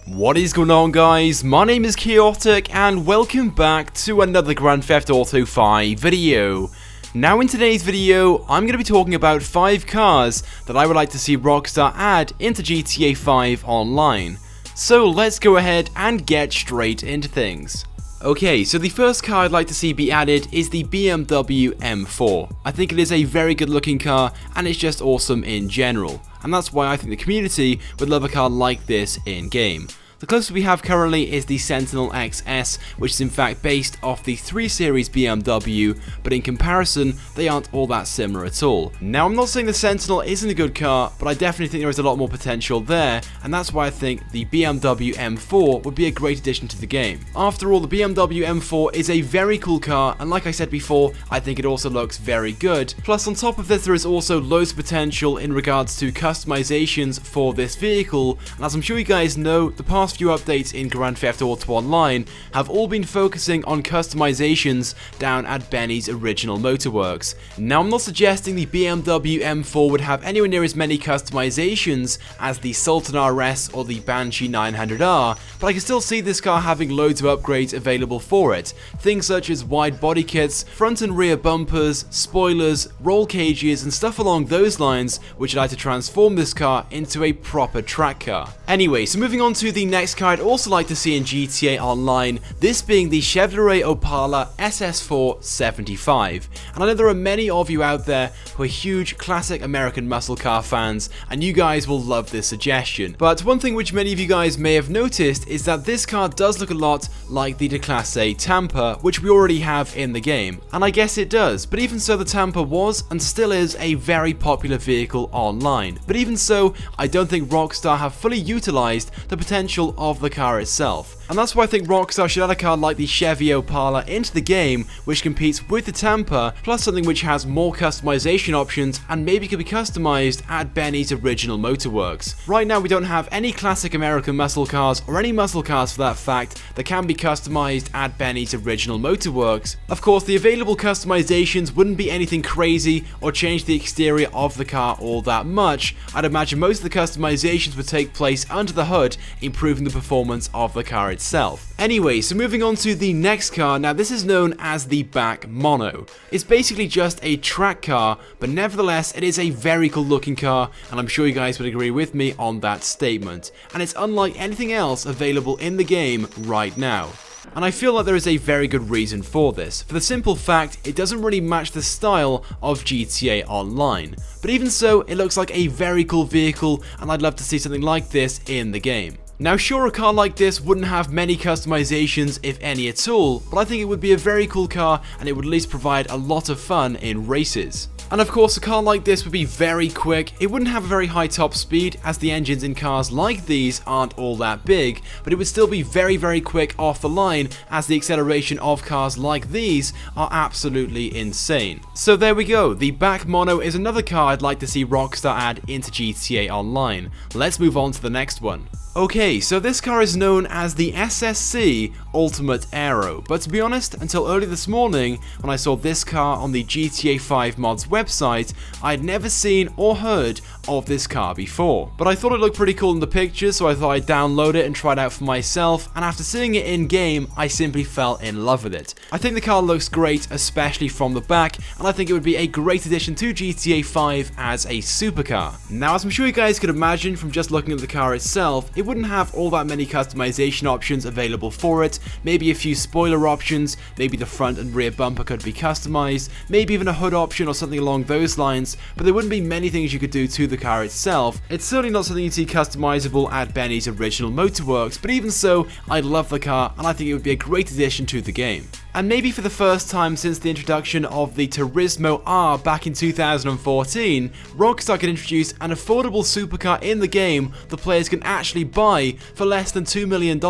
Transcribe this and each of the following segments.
What is going on, guys? My name is Chaotic and welcome back to another Grand Theft Auto 5 video. Now in today's video, I'm going to be talking about 5 cars that I would like to see Rockstar add into GTA 5 Online. So let's go ahead and get straight into things. Okay, so the first car I'd like to see be added is the BMW M4. I think it is a very good looking car and it's just awesome in general. And that's why I think the community would love a car like this in game. The closest we have currently is the Sentinel XS, which is in fact based off the 3 Series BMW, but in comparison, they aren't all that similar at all. Now, I'm not saying the Sentinel isn't a good car, but I definitely think there is a lot more potential there, and that's why I think the BMW M4 would be a great addition to the game. After all, the BMW M4 is a very cool car, and like I said before, I think it also looks very good. Plus, on top of this, there is also loads of potential in regards to customizations for this vehicle, and as I'm sure you guys know, the past few updates in Grand Theft Auto Online have all been focusing on customizations down at Benny's original motorworks. Now, I'm not suggesting the BMW M4 would have anywhere near as many customizations as the Sultan RS or the Banshee 900R, but I can still see this car having loads of upgrades available for it. Things such as wide body kits, front and rear bumpers, spoilers, roll cages and stuff along those lines, which allow to transform this car into a proper track car. Anyway, so moving on to the next car I'd also like to see in GTA Online, this being the Chevrolet Opala SS4 75. And I know there are many of you out there who are huge classic American muscle car fans, and you guys will love this suggestion. But one thing which many of you guys may have noticed is that this car does look a lot like the Declasse Tampa, which we already have in the game. And I guess it does, but even so, the Tampa was and still is a very popular vehicle online. But even so, I don't think Rockstar have fully utilized the potential of the car itself. And that's why I think Rockstar should add a car like the Chevy Opala into the game, which competes with the Tampa, plus something which has more customization options and maybe could be customized at Benny's original motorworks. Right now we don't have any classic American muscle cars, or any muscle cars for that fact, that can be customized at Benny's original motorworks. Of course, the available customizations wouldn't be anything crazy or change the exterior of the car all that much. I'd imagine most of the customizations would take place under the hood, improving the performance of the car itself. Anyway, so moving on to the next car. Now, this is known as the BAC Mono. It's basically just a track car, but nevertheless it is a very cool looking car, and I'm sure you guys would agree with me on that statement. And it's unlike anything else available in the game right now. And I feel like there is a very good reason for this, for the simple fact it doesn't really match the style of GTA Online. But even so, it looks like a very cool vehicle, and I'd love to see something like this in the game. Now, sure, a car like this wouldn't have many customizations, if any at all, but I think it would be a very cool car and it would at least provide a lot of fun in races. And of course, a car like this would be very quick. It wouldn't have a very high top speed, as the engines in cars like these aren't all that big, but it would still be very quick off the line, as the acceleration of cars like these are absolutely insane. So there we go, the BAC Mono is another car I'd like to see Rockstar add into GTA Online. Let's move on to the next one. Okay, so this car is known as the SSC Ultimate Aero, but to be honest, until early this morning, when I saw this car on the GTA 5 mods website, I had never seen or heard of this car before. But I thought it looked pretty cool in the pictures, so I thought I'd download it and try it out for myself, and after seeing it in game, I simply fell in love with it. I think the car looks great, especially from the back, and I think it would be a great addition to GTA 5 as a supercar. Now, as I'm sure you guys could imagine from just looking at the car itself, it wouldn't have all that many customization options available for it, maybe a few spoiler options, maybe the front and rear bumper could be customized, maybe even a hood option or something along those lines, but there wouldn't be many things you could do to the car itself. It's certainly not something you'd see customizable at Benny's original motorworks, but even so, I love the car and I think it would be a great addition to the game. And maybe for the first time since the introduction of the Turismo R back in 2014, Rockstar can introduce an affordable supercar in the game the players can actually buy for less than $2 million.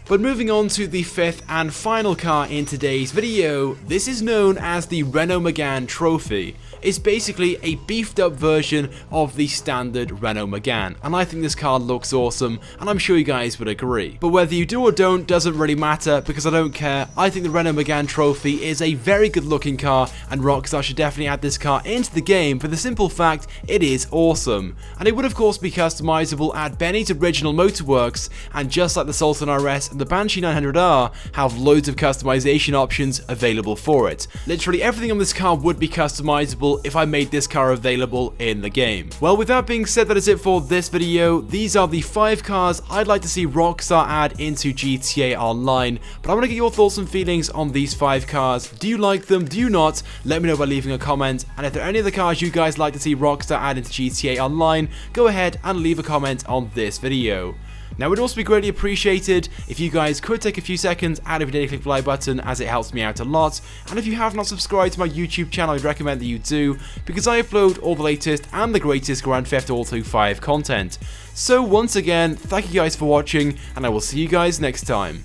But moving on to the 5th and final car in today's video, this is known as the Renault Megane Trophy. is basically a beefed up version of the standard Renault Megane, and I think this car looks awesome, and I'm sure you guys would agree. But whether you do or don't doesn't really matter, because I don't care. I think the Renault Megane Trophy is a very good looking car, and Rockstar should definitely add this car into the game for the simple fact it is awesome. And it would of course be customizable at Benny's original motorworks, and just like the Sultan RS and the Banshee 900R have loads of customization options available for it. Literally everything on this car would be customizable if I made this car available in the game. Well, with that being said, that is it for this video. These are the 5 cars I'd like to see Rockstar add into GTA Online, but I want to get your thoughts and feelings on these 5 cars. Do you like them? Do you not? Let me know by leaving a comment, and if there are any other cars you guys like to see Rockstar add into GTA Online, go ahead and leave a comment on this video. Now, it would also be greatly appreciated if you guys could take a few seconds out of your daily click the like button, as it helps me out a lot. And if you have not subscribed to my YouTube channel, I'd recommend that you do, because I upload all the latest and the greatest Grand Theft Auto 5 content. So once again, thank you guys for watching, and I will see you guys next time.